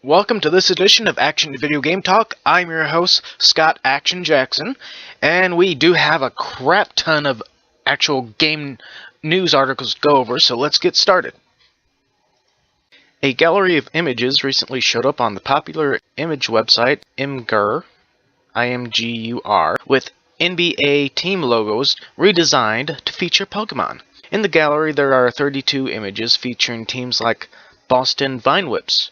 Welcome to this edition of Action Video Game Talk. I'm your host, Scott Action Jackson, and we do have a crap ton of actual game news articles to go over, so let's get started. A gallery of images recently showed up on the popular image website Imgur, I-M-G-U-R, with NBA team logos redesigned to feature Pokemon. In the gallery, there are 32 images featuring teams like Boston Vine Whips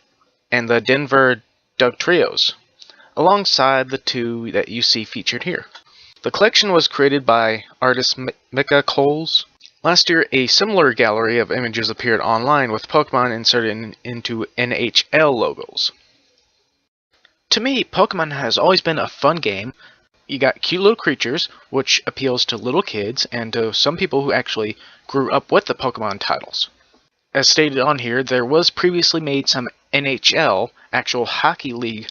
and the Denver Dugtrios, alongside the two that you see featured here. The collection was created by artist Micah Coles. Last year, a similar gallery of images appeared online with Pokemon inserted into NHL logos. To me, Pokemon has always been a fun game. You got cute little creatures, which appeals to little kids and to some people who actually grew up with the Pokemon titles. As stated on here, there was previously made some NHL, actual hockey league,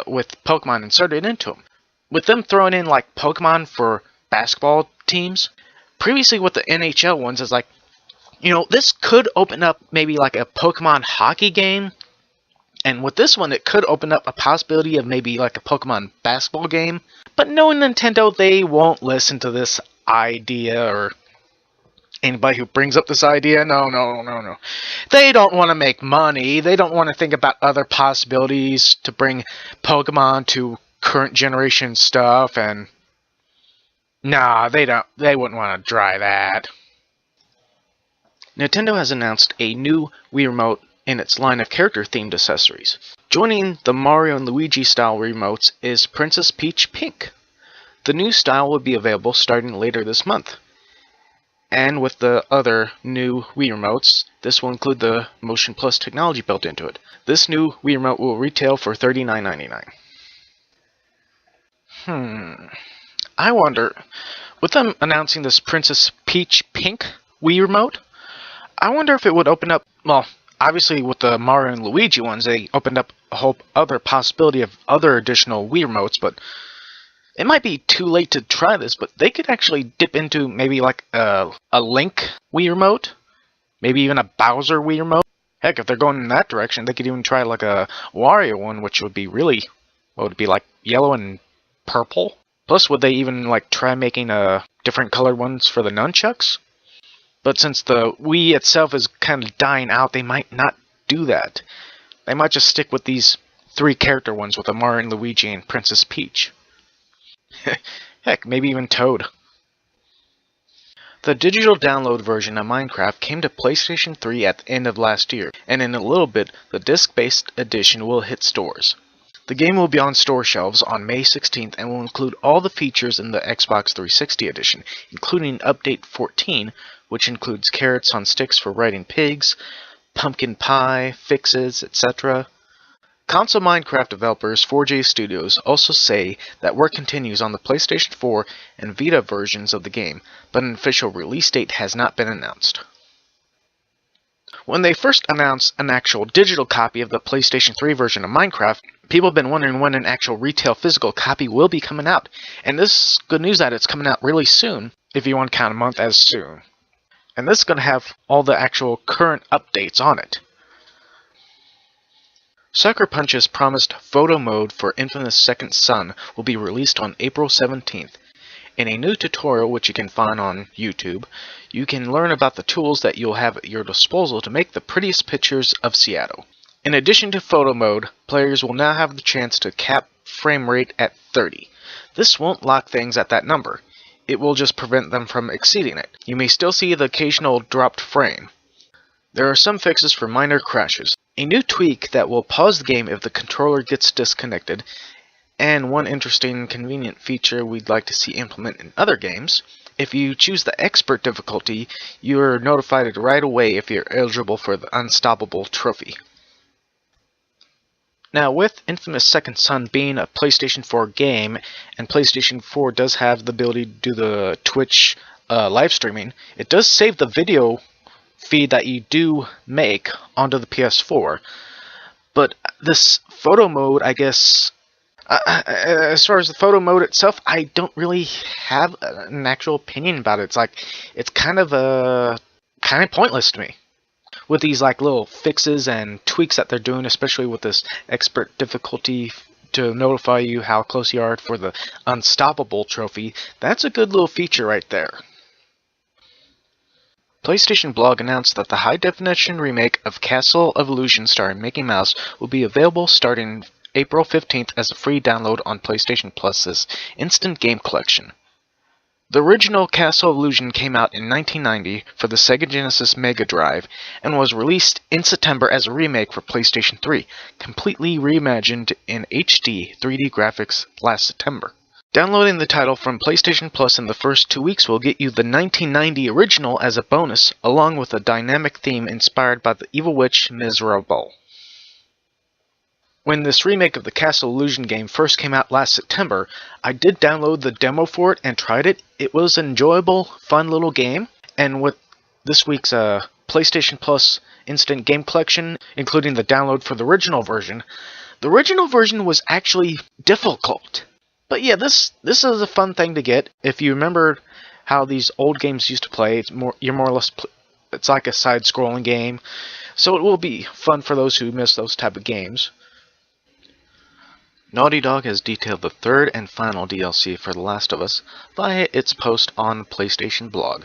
with Pokemon inserted into them. With them throwing in like Pokemon for basketball teams, previously with the NHL ones, is like, this could open up maybe like a Pokemon hockey game. And with this one, it could open up a possibility of maybe like a Pokemon basketball game. But knowing Nintendo, they won't listen to this idea, or anybody who brings up this idea, no. They don't want to make money. They don't want to think about other possibilities to bring Pokemon to current generation stuff, and nah, they wouldn't want to try that. Nintendo has announced a new Wii Remote in its line of character-themed accessories. Joining the Mario and Luigi style remotes is Princess Peach Pink. The new style will be available starting later this month. And with the other new Wii Remotes, this will include the Motion Plus technology built into it. This new Wii Remote will retail for $39.99. I wonder, with them announcing this Princess Peach Pink Wii Remote, I wonder if it would open up, well, obviously with the Mario and Luigi ones, they opened up a whole other possibility of other additional Wii Remotes, but it might be too late to try this, but they could actually dip into maybe like a Link Wii Remote, maybe even a Bowser Wii Remote. Heck, if they're going in that direction, they could even try like a Wario one, which would be really, what would it be, like yellow and purple? Plus, would they even like try making different colored ones for the nunchucks? But since the Wii itself is kind of dying out, they might not do that. They might just stick with these 3 character ones with the Mario and Luigi and Princess Peach. Heck, maybe even Toad. The digital download version of Minecraft came to PlayStation 3 at the end of last year, and in a little bit, the disc-based edition will hit stores. The game will be on store shelves on May 16th and will include all the features in the Xbox 360 edition, including Update 14, which includes carrots on sticks for riding pigs, pumpkin pie, fixes, etc. Console Minecraft developers 4J Studios also say that work continues on the PlayStation 4 and Vita versions of the game, but an official release date has not been announced. When they first announced an actual digital copy of the PlayStation 3 version of Minecraft, people have been wondering when an actual retail physical copy will be coming out, and this is good news that it's coming out really soon, if you want to count a month as soon. And this is going to have all the actual current updates on it. Sucker Punch's promised photo mode for Infamous Second Son will be released on April 17th. In a new tutorial which you can find on YouTube, you can learn about the tools that you'll have at your disposal to make the prettiest pictures of Seattle. In addition to photo mode, players will now have the chance to cap frame rate at 30. This won't lock things at that number. It will just prevent them from exceeding it. You may still see the occasional dropped frame. There are some fixes for minor crashes. A new tweak that will pause the game if the controller gets disconnected, and one interesting convenient feature we'd like to see implement in other games. If you choose the expert difficulty, you are notified right away if you're eligible for the Unstoppable trophy. Now, with Infamous Second Son being a PlayStation 4 game, and PlayStation 4 does have the ability to do the Twitch live streaming, it does save the video feed that you do make onto the PS4. But this photo mode, I guess, as far as the photo mode itself, I don't really have an actual opinion about it. It's kind of pointless to me. with these like little fixes and tweaks that they're doing, especially with this expert difficulty to notify you how close you are for the unstoppable trophy, that's a good little feature right there. PlayStation Blog announced that the high-definition remake of Castle of Illusion starring Mickey Mouse will be available starting April 15th as a free download on PlayStation Plus's Instant Game Collection. The original Castle of Illusion came out in 1990 for the Sega Genesis Mega Drive and was released in September as a remake for PlayStation 3, completely reimagined in HD 3D graphics last September. Downloading the title from PlayStation Plus in the first 2 weeks will get you the 1990 original as a bonus, along with a dynamic theme inspired by the evil witch Miserable. When this remake of the Castle Illusion game first came out last September, I did download the demo for it and tried it. It was an enjoyable, fun little game, and with this week's PlayStation Plus Instant Game Collection, including the download for the original version was actually difficult. But yeah, this is a fun thing to get. If you remember how these old games used to play, you're more or less it's like a side-scrolling game, so it will be fun for those who miss those type of games. Naughty Dog has detailed the third and final DLC for The Last of Us via its post on PlayStation Blog.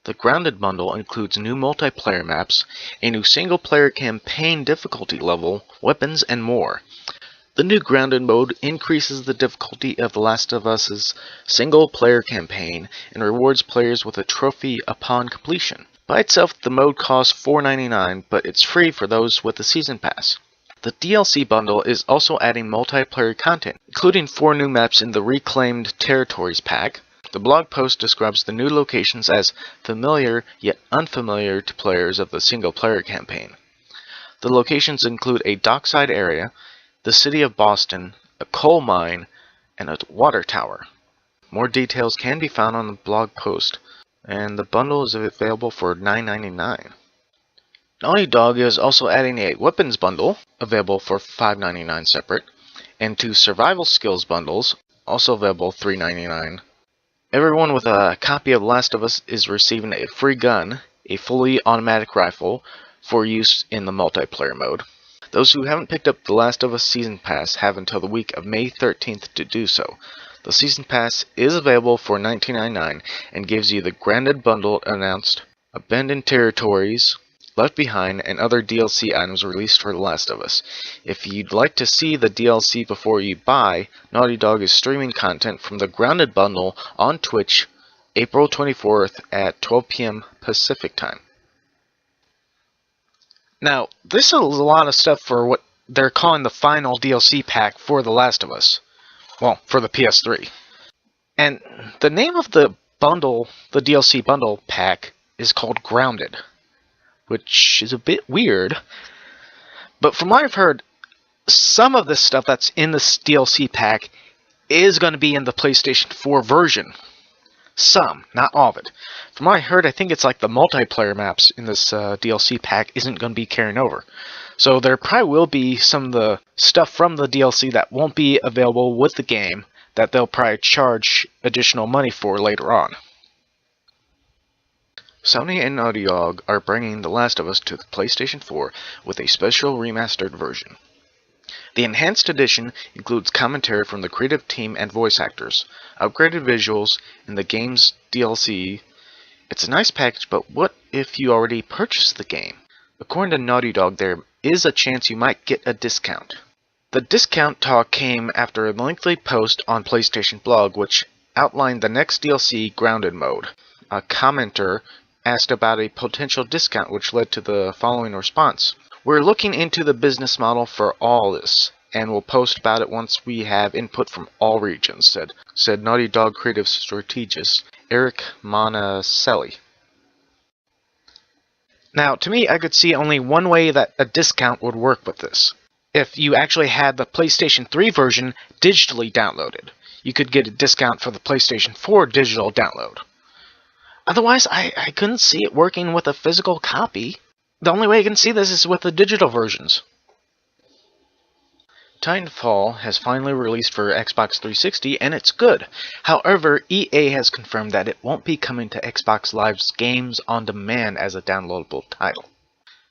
The Grounded bundle includes new multiplayer maps, a new single-player campaign difficulty level, weapons, and more. The new Grounded mode increases the difficulty of The Last of Us's single-player campaign and rewards players with a trophy upon completion. By itself, the mode costs $4.99, but it's free for those with the Season Pass. The DLC bundle is also adding multiplayer content, including 4 new maps in the Reclaimed Territories pack. The blog post describes the new locations as familiar yet unfamiliar to players of the single-player campaign. The locations include a dockside area, the city of Boston, a coal mine, and a water tower. More details can be found on the blog post, and the bundle is available for $9.99. Naughty Dog is also adding a weapons bundle, available for $5.99 separate, and 2 survival skills bundles, also available $3.99. Everyone with a copy of The Last of Us is receiving a free gun, a fully automatic rifle, for use in the multiplayer mode. Those who haven't picked up The Last of Us Season Pass have until the week of May 13th to do so. The Season Pass is available for $19.99 and gives you the Grounded bundle announced, Abandoned Territories, Left Behind, and other DLC items released for The Last of Us. If you'd like to see the DLC before you buy, Naughty Dog is streaming content from the Grounded bundle on Twitch, April 24th at 12 p.m. Pacific Time. Now, this is a lot of stuff for what they're calling the final DLC pack for The Last of Us. Well, for the PS3. And the name of the bundle, the DLC bundle pack, is called Grounded, which is a bit weird. But from what I've heard, some of the stuff that's in this DLC pack is going to be in the PlayStation 4 version. Some, not all of it. From what I heard, I think it's like the multiplayer maps in this DLC pack isn't going to be carrying over. So there probably will be some of the stuff from the DLC that won't be available with the game that they'll probably charge additional money for later on. Sony and Naughty Dog are bringing The Last of Us to the PlayStation 4 with a special remastered version. The Enhanced Edition includes commentary from the creative team and voice actors, upgraded visuals, and the game's DLC. It's a nice package, but what if you already purchased the game? According to Naughty Dog, there is a chance you might get a discount. The discount talk came after a lengthy post on PlayStation Blog, which outlined the next DLC, Grounded mode. A commenter asked about a potential discount, which led to the following response. We're looking into the business model for all this, and we'll post about it once we have input from all regions, said Naughty Dog creative strategist Eric Monacelli. Now, to me, I could see only one way that a discount would work with this. If you actually had the PlayStation 3 version digitally downloaded, you could get a discount for the PlayStation 4 digital download. Otherwise, I couldn't see it working with a physical copy. The only way I can see this is with the digital versions. Titanfall has finally released for Xbox 360, and it's good. However, EA has confirmed that it won't be coming to Xbox Live's Games on Demand as a downloadable title.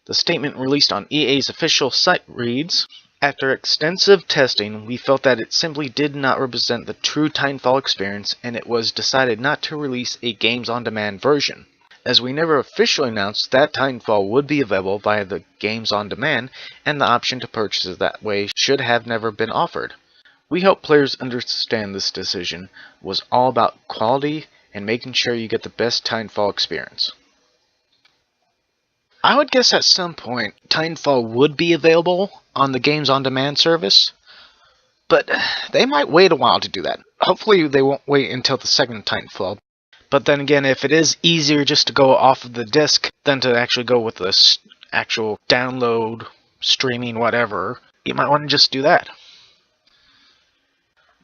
The statement released on EA's official site reads, "After extensive testing, we felt that it simply did not represent the true Titanfall experience, and it was decided not to release a Games on Demand version. As we never officially announced that Titanfall would be available via the Games on Demand, and the option to purchase it that way should have never been offered. We hope players understand this decision was all about quality and making sure you get the best Titanfall experience." I would guess at some point Titanfall would be available on the Games on Demand service, but they might wait a while to do that. Hopefully they won't wait until the second Titanfall. But then again, if it is easier just to go off of the disc than to actually go with the actual download, streaming, whatever, you might want to just do that.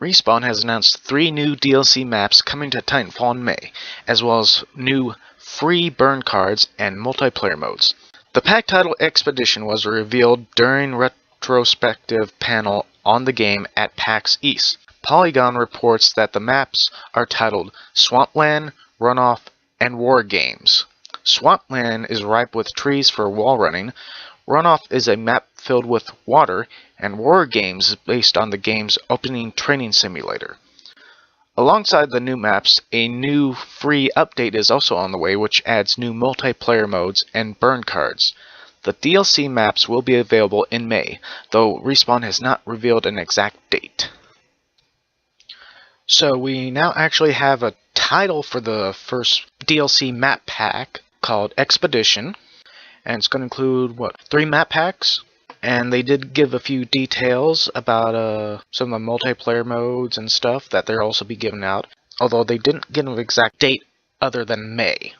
Respawn has announced 3 new DLC maps coming to Titanfall in May, as well as new free burn cards and multiplayer modes. The pack title Expedition was revealed during retrospective panel on the game at PAX East. Polygon reports that the maps are titled Swampland, Runoff, and War Games. Swampland is ripe with trees for wall running, Runoff is a map filled with water, and War Games is based on the game's opening training simulator. Alongside the new maps, a new free update is also on the way, which adds new multiplayer modes and burn cards. The DLC maps will be available in May, though Respawn has not revealed an exact date. So we now actually have a title for the first DLC map pack called Expedition, and it's going to include, 3 map packs? And they did give a few details about some of the multiplayer modes and stuff that they'll also be giving out, although they didn't give an exact date other than May.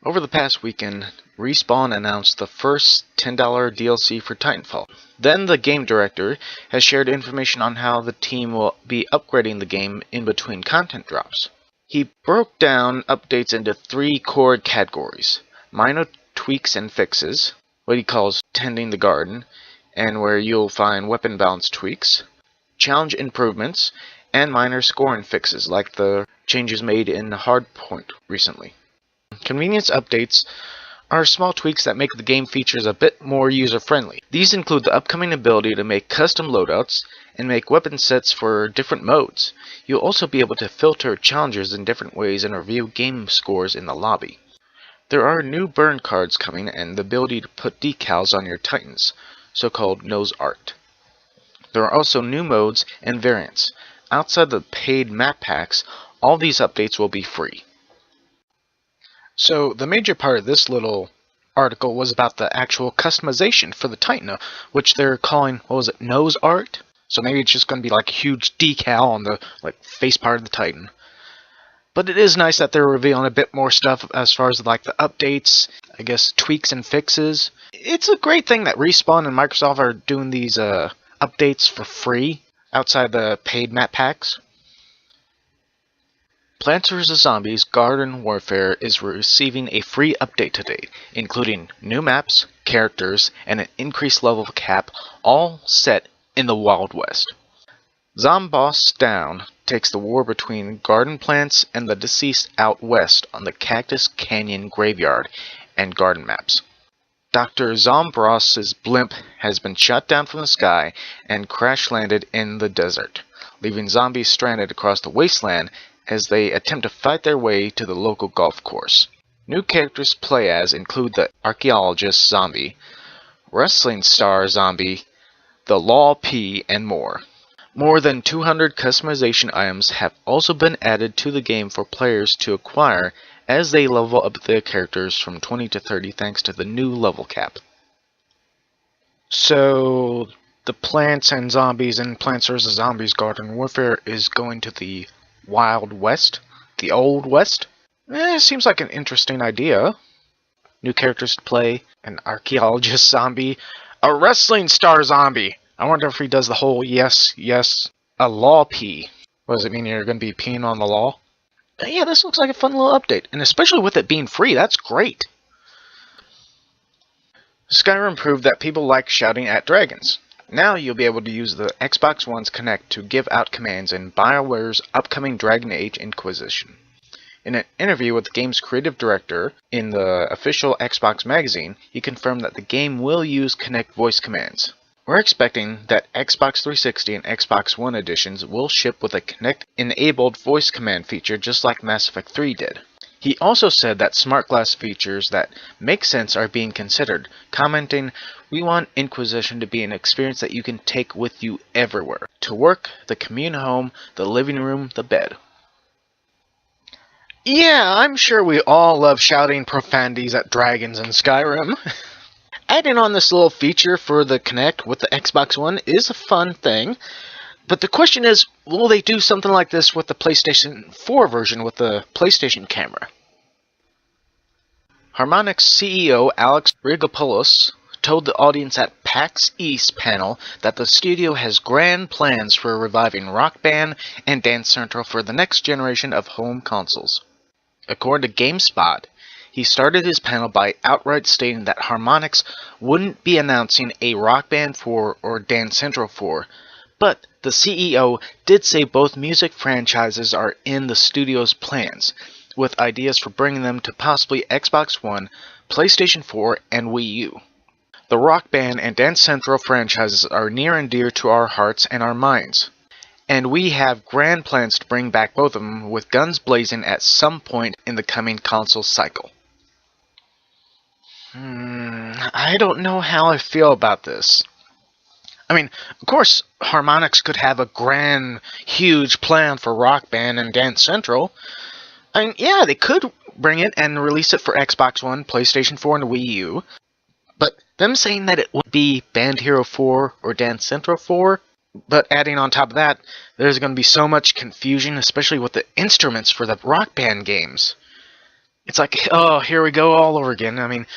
Over the past weekend, Respawn announced the first $10 DLC for Titanfall. Then the game director has shared information on how the team will be upgrading the game in between content drops. He broke down updates into 3 core categories: minor tweaks and fixes, what he calls tending the garden, and where you'll find weapon balance tweaks, challenge improvements, and minor scoring fixes like the changes made in Hardpoint recently. Convenience updates are small tweaks that make the game features a bit more user-friendly. These include the upcoming ability to make custom loadouts and make weapon sets for different modes. You'll also be able to filter challenges in different ways and review game scores in the lobby. There are new burn cards coming and the ability to put decals on your Titans, so-called nose art. There are also new modes and variants. Outside the paid map packs, all these updates will be free. So the major part of this little article was about the actual customization for the Titan, which they're calling, nose art? So maybe it's just going to be like a huge decal on the face part of the Titan. But it is nice that they're revealing a bit more stuff as far as the updates, I guess tweaks and fixes. It's a great thing that Respawn and Microsoft are doing these updates for free outside the paid map packs. Plants vs. Zombies Garden Warfare is receiving a free update today, including new maps, characters, and an increased level cap, all set in the Wild West. Zomboss Down takes the war between garden plants and the deceased out west on the Cactus Canyon Graveyard and garden maps. Dr. Zombross's blimp has been shot down from the sky and crash-landed in the desert, leaving zombies stranded across the wasteland as they attempt to fight their way to the local golf course. New characters to play as include the Archaeologist Zombie, Wrestling Star Zombie, the Law P, and more. More than 200 customization items have also been added to the game for players to acquire as they level up their characters from 20 to 30 thanks to the new level cap. So the Plants and Zombies and Plants vs. Zombies Garden Warfare is going to the Wild West? The Old West? Seems like an interesting idea. New characters to play, an Archaeologist Zombie, a Wrestling Star Zombie. I wonder if he does the whole yes, a law pee. What does it mean you're going to be peeing on the law? Yeah, this looks like a fun little update, and especially with it being free, that's great. Skyrim proved that people like shouting at dragons. Now you'll be able to use the Xbox One's Kinect to give out commands in BioWare's upcoming Dragon Age Inquisition. In an interview with the game's creative director in the official Xbox magazine, he confirmed that the game will use Kinect voice commands. We're expecting that Xbox 360 and Xbox One editions will ship with a Kinect-enabled voice command feature just like Mass Effect 3 did. He also said that smart glass features that make sense are being considered, commenting, "We want Inquisition to be an experience that you can take with you everywhere. To work, the commune home, the living room, the bed." Yeah, I'm sure we all love shouting profanities at dragons in Skyrim. Adding on this little feature for the Kinect with the Xbox One is a fun thing. But the question is, will they do something like this with the PlayStation 4 version with the PlayStation camera? Harmonix CEO Alex Rigopoulos told the audience at PAX East panel that the studio has grand plans for reviving Rock Band and Dance Central for the next generation of home consoles. According to GameSpot, he started his panel by outright stating that Harmonix wouldn't be announcing a Rock Band 4 or Dance Central 4, but the CEO did say both music franchises are in the studio's plans, with ideas for bringing them to possibly Xbox One, PlayStation 4, and Wii U. The Rock Band and Dance Central franchises are near and dear to our hearts and our minds, and we have grand plans to bring back both of them with guns blazing at some point in the coming console cycle. I don't know how I feel about this. I mean, of course, Harmonix could have a grand, huge plan for Rock Band and Dance Central. I mean, yeah, they could bring it and release it for Xbox One, PlayStation 4, and Wii U. But them saying that it would be Band Hero 4 or Dance Central 4, but adding on top of that, there's going to be so much confusion, especially with the instruments for the Rock Band games. It's like, oh, here we go all over again. I mean,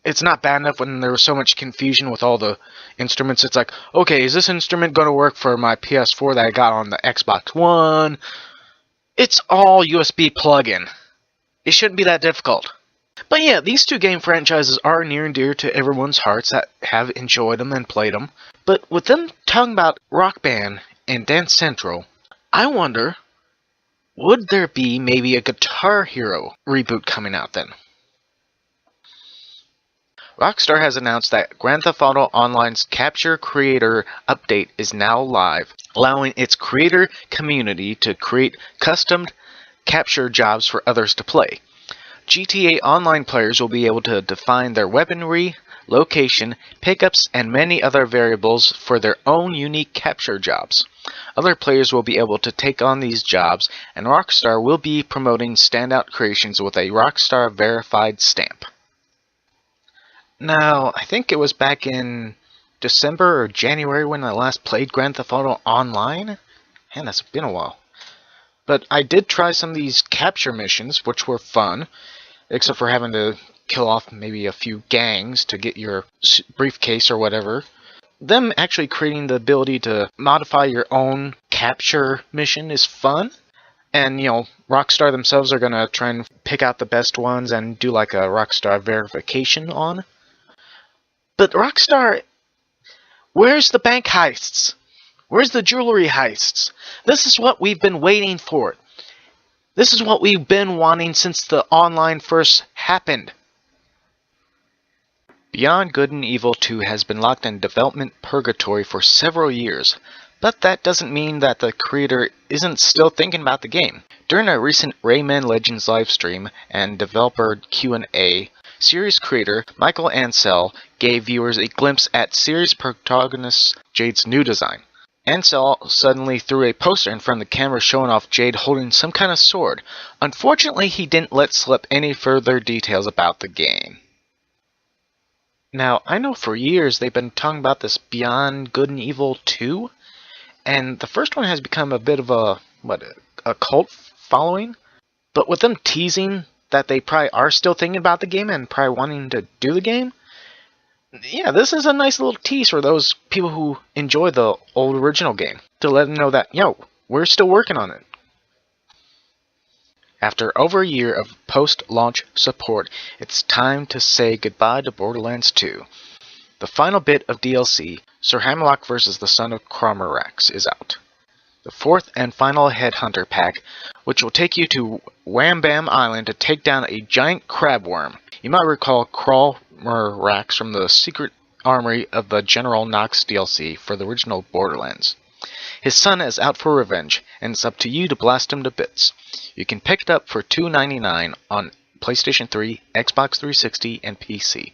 it's not bad enough when there was so much confusion with all the instruments. It's like, okay, is this instrument going to work for my PS4 that I got on the Xbox One? It's all USB plug-in. It shouldn't be that difficult. But yeah, these two game franchises are near and dear to everyone's hearts that have enjoyed them and played them. But with them talking about Rock Band and Dance Central, I wonder, would there be maybe a Guitar Hero reboot coming out then? Rockstar has announced that Grand Theft Auto Online's Capture Creator update is now live, allowing its creator community to create custom capture jobs for others to play. GTA Online players will be able to define their weaponry, location, pickups, and many other variables for their own unique capture jobs. Other players will be able to take on these jobs, and Rockstar will be promoting standout creations with a Rockstar verified stamp. Now, I think it was back in December or January when I last played Grand Theft Auto Online. Man, that's been a while. But I did try some of these capture missions, which were fun, except for having to kill off maybe a few gangs to get your briefcase or whatever. Them actually creating the ability to modify your own capture mission is fun. And, Rockstar themselves are going to try and pick out the best ones and do like a Rockstar verification on. But Rockstar, where's the bank heists? Where's the jewelry heists? This is what we've been waiting for. This is what we've been wanting since the online first happened. Beyond Good and Evil 2 has been locked in development purgatory for several years, but that doesn't mean that the creator isn't still thinking about the game. During a recent Rayman Legends livestream and developer Q&A, series creator Michael Ansel gave viewers a glimpse at series protagonist Jade's new design. Ansel suddenly threw a poster in front of the camera showing off Jade holding some kind of sword. Unfortunately, he didn't let slip any further details about the game. Now, I know for years they've been talking about this Beyond Good and Evil 2, and the first one has become a bit of a cult following, but with them teasing that they probably are still thinking about the game and probably wanting to do the game, yeah, this is a nice little tease for those people who enjoy the old original game, to let them know that, we're still working on it. After over a year of post-launch support, it's time to say goodbye to Borderlands 2. The final bit of DLC, Sir Hammerlock vs. the Son of Cromarax, is out. the fourth and final Headhunter pack, which will take you to Wham Bam Island to take down a giant crab worm. You might recall crawler racks from the secret armory of the General Knox DLC for the original Borderlands. His son is out for revenge, and it's up to you to blast him to bits. You can pick it up for $2.99 on PlayStation 3, Xbox 360, and PC.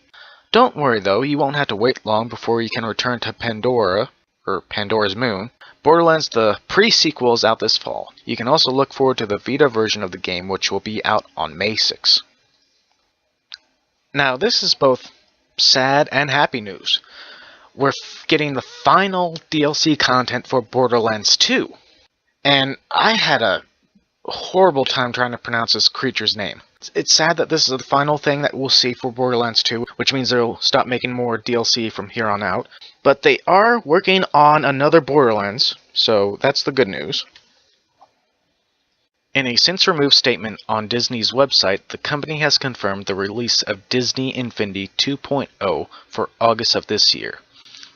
Don't worry though, you won't have to wait long before you can return to Pandora, or Pandora's Moon. Borderlands the pre-sequel is out this fall. You can also look forward to the Vita version of the game, which will be out on May 6. Now this is both sad and happy news. We're getting the final DLC content for Borderlands 2. And I had a horrible time trying to pronounce this creature's name. It's sad that this is the final thing that we'll see for Borderlands 2, which means they'll stop making more DLC from here on out. But they are working on another Borderlands, so that's the good news. In a since-removed statement on Disney's website, the company has confirmed the release of Disney Infinity 2.0 for August of this year.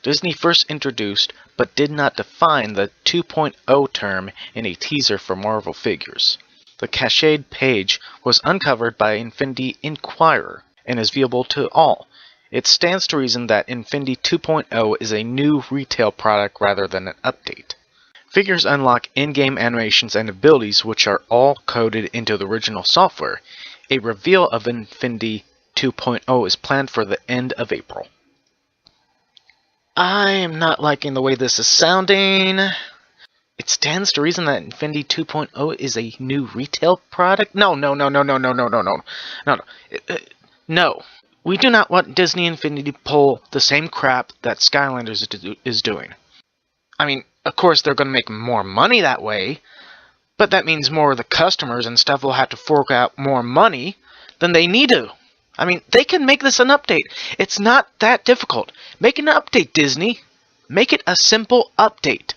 Disney first introduced, but did not define, the 2.0 term in a teaser for Marvel figures. The cached page was uncovered by Infinity Inquirer and is viewable to all. It stands to reason that Infinity 2.0 is a new retail product rather than an update. Figures unlock in-game animations and abilities which are all coded into the original software. A reveal of Infinity 2.0 is planned for the end of April. I am not liking the way this is sounding. It stands to reason that Infinity 2.0 is a new retail product? No. No. We do not want Disney Infinity to pull the same crap that Skylanders is doing. I mean, of course they're going to make more money that way, but that means more of the customers and stuff will have to fork out more money than they need to. I mean, they can make this an update. It's not that difficult. Make an update, Disney. Make it a simple update.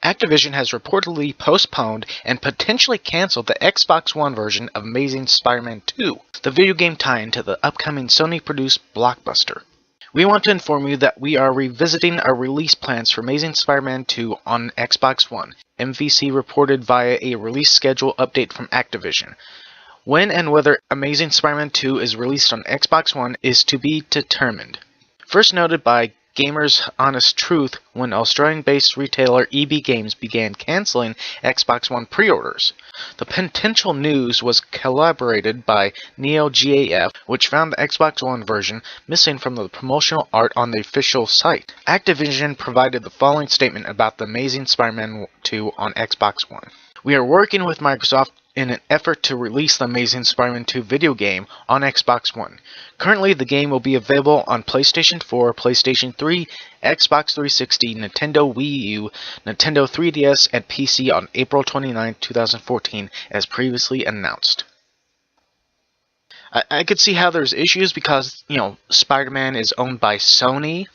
Activision has reportedly postponed and potentially canceled the Xbox One version of Amazing Spider-Man 2, the video game tie-in to the upcoming Sony-produced blockbuster. We want to inform you that we are revisiting our release plans for Amazing Spider-Man 2 on Xbox One, MVC reported via a release schedule update from Activision. When and whether Amazing Spider-Man 2 is released on Xbox One is to be determined. First noted by Gamers Honest Truth when Australian-based retailer EB Games began cancelling Xbox One pre-orders. The potential news was corroborated by Neo GAF, which found the Xbox One version missing from the promotional art on the official site. Activision provided the following statement about the Amazing Spider-Man 2 on Xbox One. We are working with Microsoft in an effort to release the Amazing Spider-Man 2 video game on Xbox One. Currently, the game will be available on PlayStation 4, PlayStation 3, Xbox 360, Nintendo Wii U, Nintendo 3DS, and PC on April 29, 2014, as previously announced. I could see how there's issues because, Spider-Man is owned by Sony,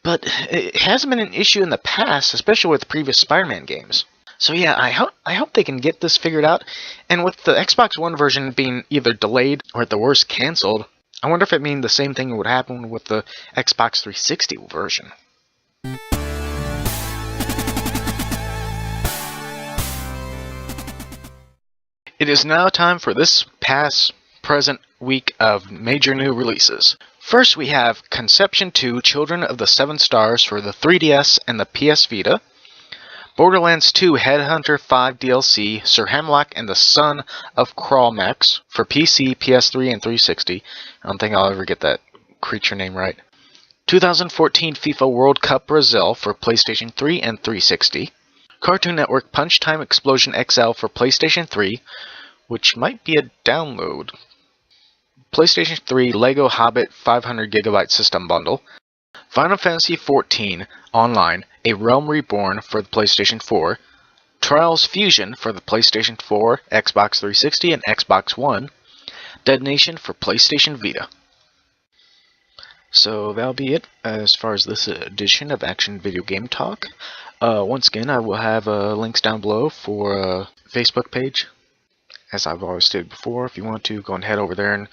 but it hasn't been an issue in the past, especially with previous Spider-Man games. So yeah, I hope they can get this figured out, and with the Xbox One version being either delayed or at the worst cancelled, I wonder if it means the same thing would happen with the Xbox 360 version. It is now time for this present week of major new releases. First we have Conception 2 Children of the Seven Stars for the 3DS and the PS Vita, Borderlands 2 Headhunter 5 DLC, Sir Hemlock and the Son of Crawlmax for PC, PS3, and 360. I don't think I'll ever get that creature name right. 2014 FIFA World Cup Brazil for PlayStation 3 and 360. Cartoon Network Punch Time Explosion XL for PlayStation 3, which might be a download. PlayStation 3 Lego Hobbit 500GB System Bundle. Final Fantasy XIV Online, A Realm Reborn for the PlayStation 4, Trials Fusion for the PlayStation 4, Xbox 360, and Xbox One, Dead Nation for PlayStation Vita. So that'll be it as far as this edition of Action Video Game Talk. Once again, I will have links down below for a Facebook page. As I've always stated before, if you want to, go and head over there and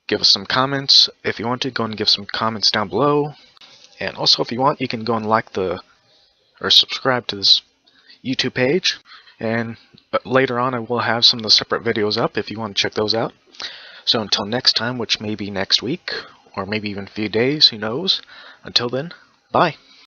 give us some comments. If you want to, go and give some comments down below. And also, if you want, you can go and like the or subscribe to this YouTube page, and later on I will have some of the separate videos up if you want to check those out. So until next time, which may be next week, or maybe even a few days, who knows. Until then, bye.